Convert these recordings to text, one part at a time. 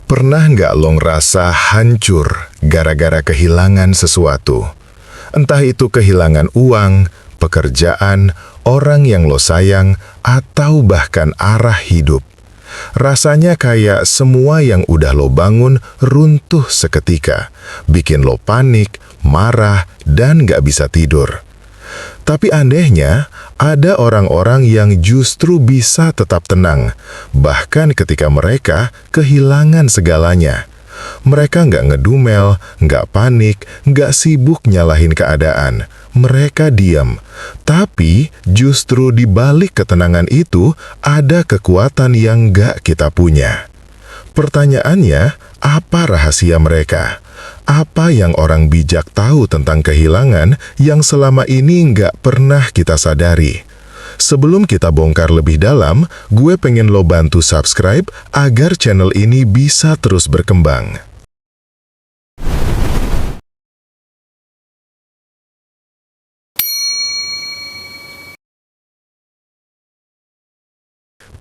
Pernah nggak lo ngerasa hancur gara-gara kehilangan sesuatu? Entah itu kehilangan uang, pekerjaan, orang yang lo sayang, atau bahkan arah hidup. Rasanya kayak semua yang udah lo bangun runtuh seketika, bikin lo panik, marah, dan nggak bisa tidur. Tapi anehnya, ada orang-orang yang justru bisa tetap tenang, bahkan ketika mereka kehilangan segalanya. Mereka nggak ngedumel, nggak panik, nggak sibuk nyalahin keadaan. Mereka diam. Tapi justru di balik ketenangan itu, ada kekuatan yang nggak kita punya. Pertanyaannya, apa rahasia mereka? Apa yang orang bijak tahu tentang kehilangan yang selama ini nggak pernah kita sadari? Sebelum kita bongkar lebih dalam, gue pengen lo bantu subscribe agar channel ini bisa terus berkembang.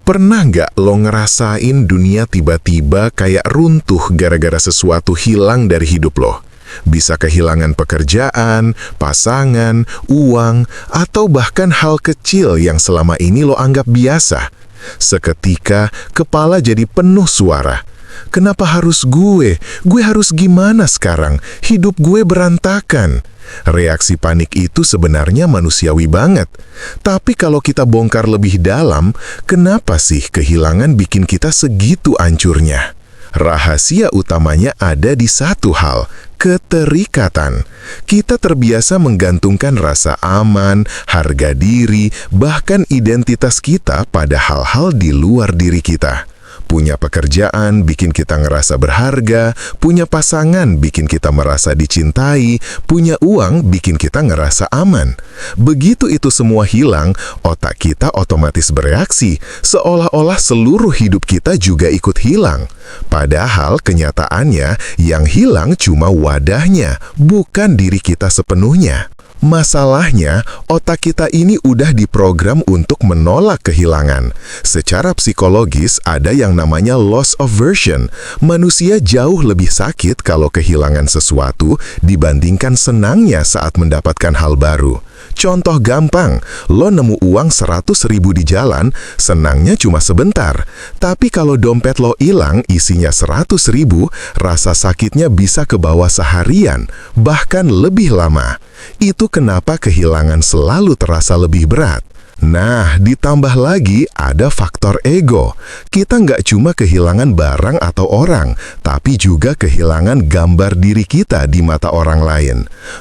Pernah nggak lo ngerasain dunia tiba-tiba kayak runtuh gara-gara sesuatu hilang dari hidup lo? Bisa kehilangan pekerjaan, pasangan, uang, atau bahkan hal kecil yang selama ini lo anggap biasa. Seketika, kepala jadi penuh suara. Kenapa harus gue? Gue harus gimana sekarang? Hidup gue berantakan. Reaksi panik itu sebenarnya manusiawi banget. Tapi kalau kita bongkar lebih dalam, kenapa sih kehilangan bikin kita segitu hancurnya? Rahasia utamanya ada di satu hal, keterikatan. Kita terbiasa menggantungkan rasa aman, harga diri, bahkan identitas kita pada hal-hal di luar diri kita. Punya pekerjaan bikin kita ngerasa berharga, punya pasangan bikin kita merasa dicintai, punya uang bikin kita ngerasa aman. Begitu itu semua hilang, otak kita otomatis bereaksi, seolah-olah seluruh hidup kita juga ikut hilang. Padahal kenyataannya yang hilang cuma wadahnya, bukan diri kita sepenuhnya. Masalahnya, otak kita ini udah diprogram untuk menolak kehilangan. Secara psikologis, ada yang namanya loss aversion. Manusia jauh lebih sakit kalau kehilangan sesuatu dibandingkan senangnya saat mendapatkan hal baru. Contoh gampang, lo nemu uang 100.000 di jalan, senangnya cuma sebentar. Tapi kalau dompet lo hilang, isinya 100.000, rasa sakitnya bisa ke bawah seharian, bahkan lebih lama. Itu kenapa kehilangan selalu terasa lebih berat. Nah, ditambah lagi ada faktor ego. Kita nggak cuma kehilangan barang atau orang, tapi juga kehilangan gambar diri kita di mata orang lain.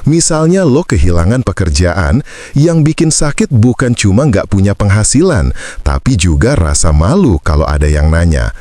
Misalnya lo kehilangan pekerjaan, yang bikin sakit bukan cuma nggak punya penghasilan, tapi juga rasa malu kalau ada yang nanya,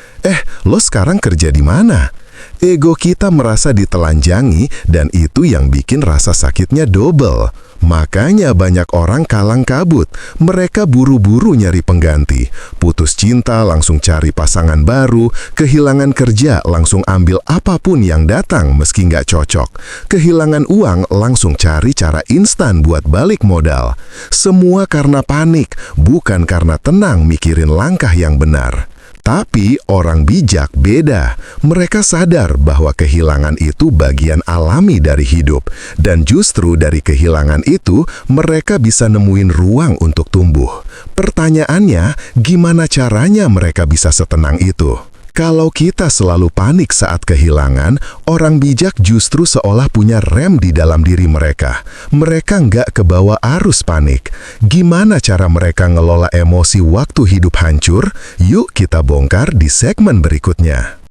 lo sekarang kerja di mana? Ego kita merasa ditelanjangi dan itu yang bikin rasa sakitnya double. Makanya banyak orang kalang kabut. Mereka buru-buru nyari pengganti. Putus cinta langsung cari pasangan baru. Kehilangan kerja langsung ambil apapun yang datang meski nggak cocok. Kehilangan uang langsung cari cara instan buat balik modal. Semua karena panik, bukan karena tenang mikirin langkah yang benar. Tapi orang bijak beda. Mereka sadar bahwa kehilangan itu bagian alami dari hidup. Dan justru dari kehilangan itu, mereka bisa nemuin ruang untuk tumbuh. Pertanyaannya, gimana caranya mereka bisa setenang itu? Kalau kita selalu panik saat kehilangan, orang bijak justru seolah punya rem di dalam diri mereka. Mereka nggak kebawa arus panik. Gimana cara mereka ngelola emosi waktu hidup hancur? Yuk kita bongkar di segmen berikutnya.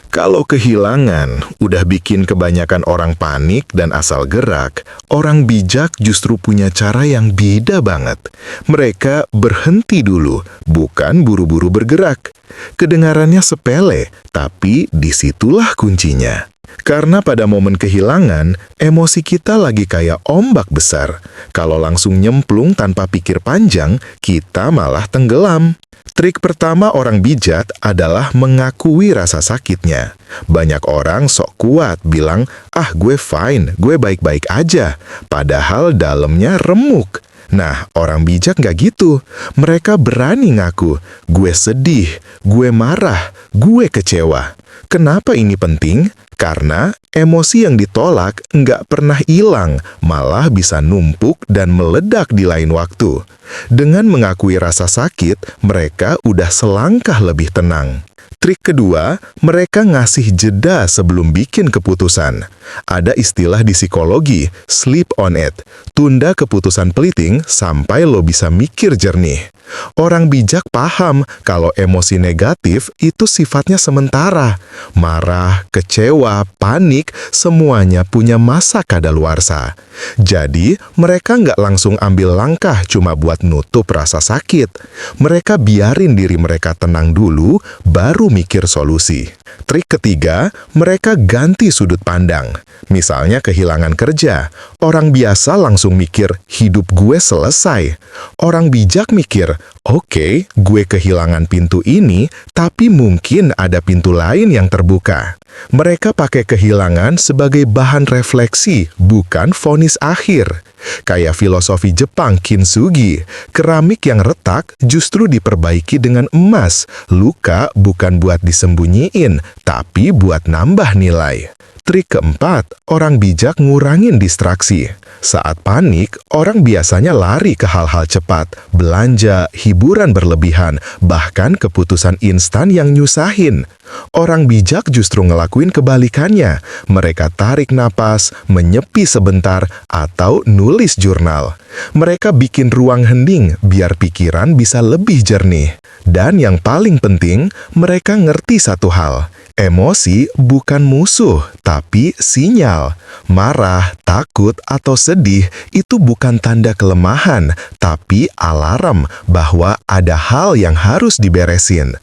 Kalau kehilangan udah bikin kebanyakan orang panik dan asal gerak, orang bijak justru punya cara yang beda banget. Mereka berhenti dulu, bukan buru-buru bergerak. Kedengarannya sepele, tapi disitulah kuncinya. Karena pada momen kehilangan, emosi kita lagi kayak ombak besar. Kalau langsung nyemplung tanpa pikir panjang, kita malah tenggelam. Trik pertama orang bijak adalah mengakui rasa sakitnya. Banyak orang sok kuat bilang, gue fine, gue baik-baik aja. Padahal dalamnya remuk. Nah, orang bijak nggak gitu. Mereka berani ngaku, gue sedih, gue marah, gue kecewa. Kenapa ini penting? Karena emosi yang ditolak nggak pernah hilang, malah bisa numpuk dan meledak di lain waktu. Dengan mengakui rasa sakit, mereka udah selangkah lebih tenang. Trik kedua, mereka ngasih jeda sebelum bikin keputusan. Ada istilah di psikologi, sleep on it. Tunda keputusan penting sampai lo bisa mikir jernih. Orang bijak paham kalau emosi negatif itu sifatnya sementara. Marah, kecewa, panik, semuanya punya masa kadaluarsa. Jadi, mereka nggak langsung ambil langkah cuma buat nutup rasa sakit. Mereka biarin diri mereka tenang dulu, baru mikir solusi. Trik ketiga, mereka ganti sudut pandang. Misalnya kehilangan kerja. Orang biasa langsung mikir, hidup gue selesai. Orang bijak mikir, oke, gue kehilangan pintu ini, tapi mungkin ada pintu lain yang terbuka. Mereka pakai kehilangan sebagai bahan refleksi, bukan vonis akhir. Kayak filosofi Jepang Kintsugi, keramik yang retak justru diperbaiki dengan emas. Luka bukan buat disembunyiin, tapi buat nambah nilai. Trik keempat, orang bijak ngurangin distraksi. Saat panik, orang biasanya lari ke hal-hal cepat, belanja, hiburan berlebihan, bahkan keputusan instan yang nyusahin. Orang bijak justru ngelakuin kebalikannya. Mereka tarik napas, menyepi sebentar, atau nulis jurnal. Mereka bikin ruang hening biar pikiran bisa lebih jernih. Dan yang paling penting, mereka ngerti satu hal. Emosi bukan musuh, tapi sinyal. Marah, takut, atau sedih itu bukan tanda kelemahan, tapi alarm bahwa ada hal yang harus diberesin.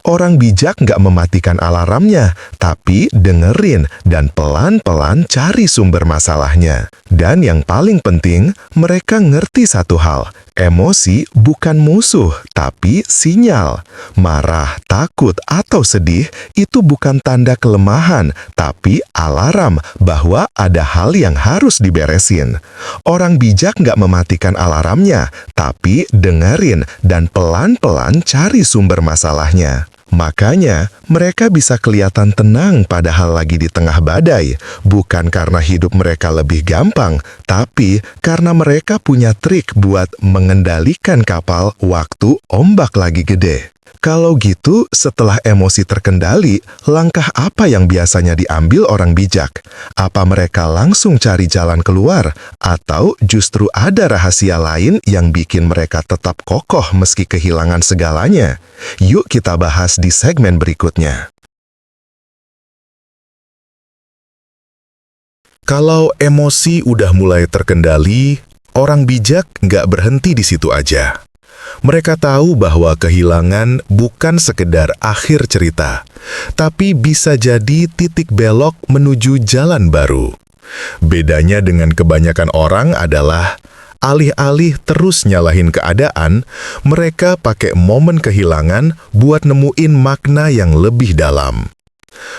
Orang bijak nggak mematikan alarmnya, tapi dengerin dan pelan-pelan cari sumber masalahnya. Dan yang paling penting, mereka ngerti satu hal. Emosi bukan musuh, tapi sinyal. Marah, takut, atau sedih itu bukan tanda kelemahan, tapi alarm bahwa ada hal yang harus diberesin. Orang bijak nggak mematikan alarmnya, tapi dengerin dan pelan-pelan cari sumber masalahnya. Makanya, mereka bisa kelihatan tenang padahal lagi di tengah badai, bukan karena hidup mereka lebih gampang, tapi karena mereka punya trik buat mengendalikan kapal waktu ombak lagi gede. Kalau gitu, setelah emosi terkendali, langkah apa yang biasanya diambil orang bijak? Apa mereka langsung cari jalan keluar? Atau justru ada rahasia lain yang bikin mereka tetap kokoh meski kehilangan segalanya? Yuk kita bahas di segmen berikutnya. Kalau emosi udah mulai terkendali, orang bijak nggak berhenti di situ aja. Mereka tahu bahwa kehilangan bukan sekedar akhir cerita, tapi bisa jadi titik belok menuju jalan baru. Bedanya dengan kebanyakan orang adalah, alih-alih terus nyalahin keadaan, mereka pakai momen kehilangan buat nemuin makna yang lebih dalam.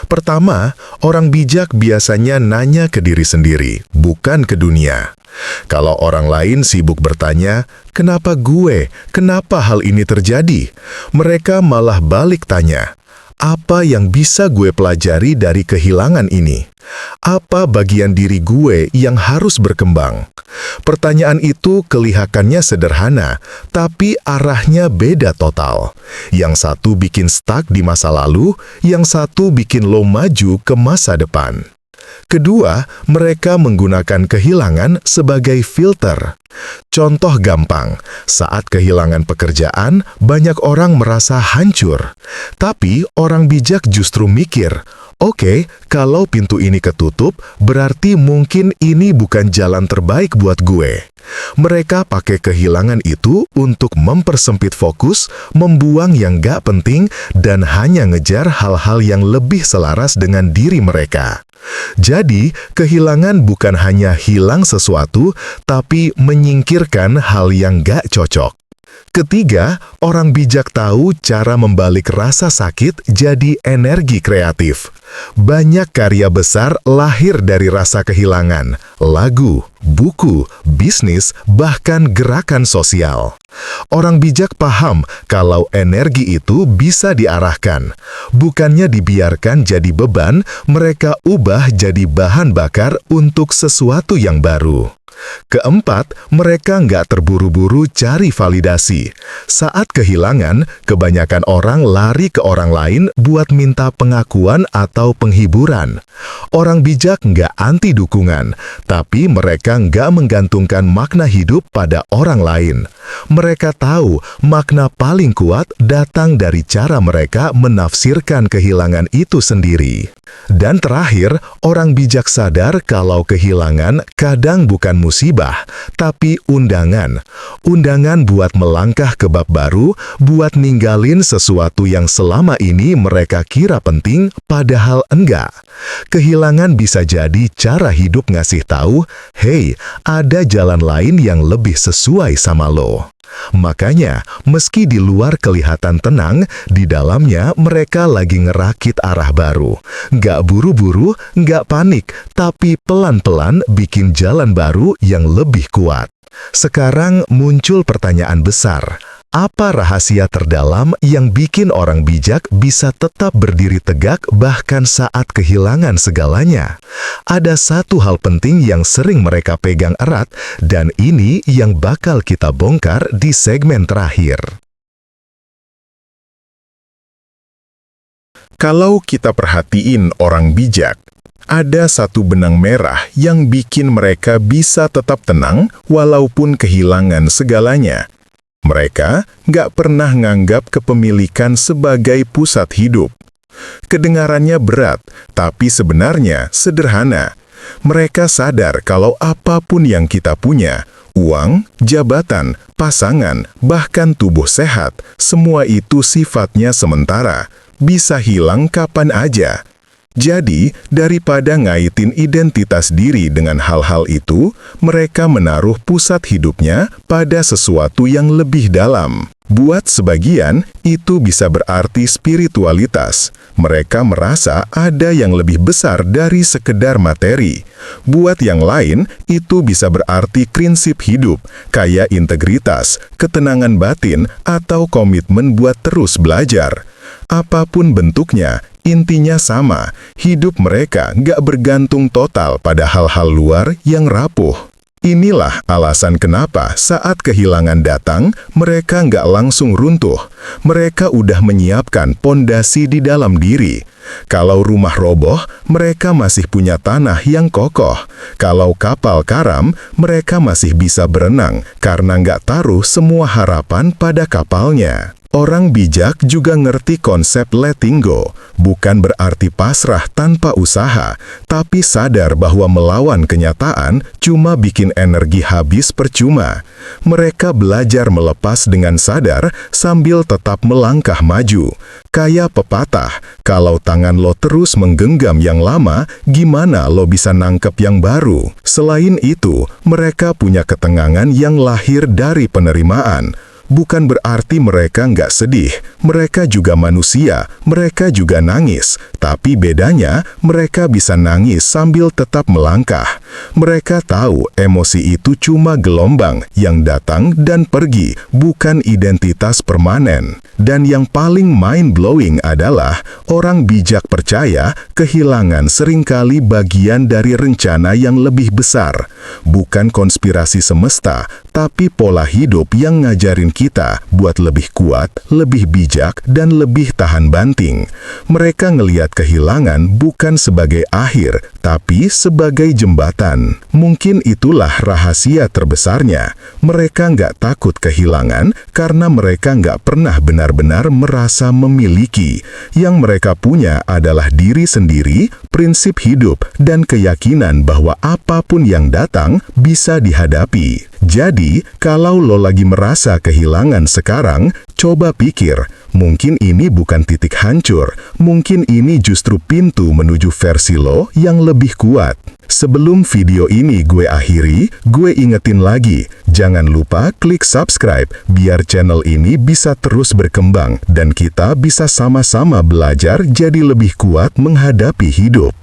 Pertama, orang bijak biasanya nanya ke diri sendiri, bukan ke dunia. Kalau orang lain sibuk bertanya, kenapa gue? Kenapa hal ini terjadi? Mereka malah balik tanya, apa yang bisa gue pelajari dari kehilangan ini? Apa bagian diri gue yang harus berkembang? Pertanyaan itu kelihatannya sederhana, tapi arahnya beda total. Yang satu bikin stuck di masa lalu, yang satu bikin lo maju ke masa depan. Kedua, mereka menggunakan kehilangan sebagai filter. Contoh gampang, saat kehilangan pekerjaan, banyak orang merasa hancur. Tapi orang bijak justru mikir, oke, kalau pintu ini ketutup, berarti mungkin ini bukan jalan terbaik buat gue. Mereka pakai kehilangan itu untuk mempersempit fokus, membuang yang gak penting, dan hanya ngejar hal-hal yang lebih selaras dengan diri mereka. Jadi, kehilangan bukan hanya hilang sesuatu, tapi menyingkirkan hal yang gak cocok. Ketiga, orang bijak tahu cara membalik rasa sakit jadi energi kreatif. Banyak karya besar lahir dari rasa kehilangan, lagu, buku, bisnis, bahkan gerakan sosial. Orang bijak paham kalau energi itu bisa diarahkan. Bukannya dibiarkan jadi beban, mereka ubah jadi bahan bakar untuk sesuatu yang baru. Keempat, mereka nggak terburu-buru cari validasi. Saat kehilangan, kebanyakan orang lari ke orang lain buat minta pengakuan atau penghiburan. Orang bijak nggak anti dukungan, tapi mereka nggak menggantungkan makna hidup pada orang lain. Mereka tahu makna paling kuat datang dari cara mereka menafsirkan kehilangan itu sendiri. Dan terakhir, orang bijak sadar kalau kehilangan kadang bukan musibah, tapi undangan. Undangan buat melangkah ke bab baru, buat ninggalin sesuatu yang selama ini mereka kira penting, padahal enggak. Kehilangan bisa jadi cara hidup ngasih tahu, hey, ada jalan lain yang lebih sesuai sama lo. Makanya, meski di luar kelihatan tenang, di dalamnya mereka lagi ngerakit arah baru. Nggak buru-buru, nggak panik, tapi pelan-pelan bikin jalan baru yang lebih kuat. Sekarang muncul pertanyaan besar. Apa rahasia terdalam yang bikin orang bijak bisa tetap berdiri tegak bahkan saat kehilangan segalanya? Ada satu hal penting yang sering mereka pegang erat, dan ini yang bakal kita bongkar di segmen terakhir. Kalau kita perhatiin orang bijak, ada satu benang merah yang bikin mereka bisa tetap tenang walaupun kehilangan segalanya. Mereka nggak pernah nganggap kepemilikan sebagai pusat hidup. Kedengarannya berat, tapi sebenarnya sederhana. Mereka sadar kalau apapun yang kita punya, uang, jabatan, pasangan, bahkan tubuh sehat, semua itu sifatnya sementara, bisa hilang kapan aja. Jadi, daripada ngaitin identitas diri dengan hal-hal itu, mereka menaruh pusat hidupnya pada sesuatu yang lebih dalam. Buat sebagian, itu bisa berarti spiritualitas. Mereka merasa ada yang lebih besar dari sekedar materi. Buat yang lain, itu bisa berarti prinsip hidup, kayak integritas, ketenangan batin, atau komitmen buat terus belajar. Apapun bentuknya, intinya sama, hidup mereka nggak bergantung total pada hal-hal luar yang rapuh. Inilah alasan kenapa saat kehilangan datang, mereka nggak langsung runtuh. Mereka udah menyiapkan pondasi di dalam diri. Kalau rumah roboh, mereka masih punya tanah yang kokoh. Kalau kapal karam, mereka masih bisa berenang karena nggak taruh semua harapan pada kapalnya. Orang bijak juga ngerti konsep letting go, bukan berarti pasrah tanpa usaha, tapi sadar bahwa melawan kenyataan cuma bikin energi habis percuma. Mereka belajar melepas dengan sadar sambil tetap melangkah maju. Kayak pepatah, kalau tangan lo terus menggenggam yang lama, gimana lo bisa nangkep yang baru? Selain itu, mereka punya ketenangan yang lahir dari penerimaan. Bukan berarti mereka nggak sedih, mereka juga manusia, mereka juga nangis. Tapi bedanya, mereka bisa nangis sambil tetap melangkah. Mereka tahu emosi itu cuma gelombang yang datang dan pergi, bukan identitas permanen. Dan yang paling mind-blowing adalah, orang bijak percaya kehilangan seringkali bagian dari rencana yang lebih besar. Bukan konspirasi semesta, tapi pola hidup yang ngajarin kita buat lebih kuat, lebih bijak, dan lebih tahan banting. Mereka ngelihat kehilangan bukan sebagai akhir, tapi sebagai jembatan. Mungkin itulah rahasia terbesarnya. Mereka nggak takut kehilangan karena mereka nggak pernah benar-benar merasa memiliki. Yang mereka punya adalah diri sendiri, prinsip hidup, dan keyakinan bahwa apapun yang datang bisa dihadapi. Jadi, kalau lo lagi merasa kehilangan sekarang, Coba pikir, mungkin ini bukan titik hancur, mungkin ini justru pintu menuju versi lo yang lebih kuat. Sebelum video ini gue akhiri, gue ingetin lagi, jangan lupa klik subscribe biar channel ini bisa terus berkembang dan kita bisa sama-sama belajar jadi lebih kuat menghadapi hidup.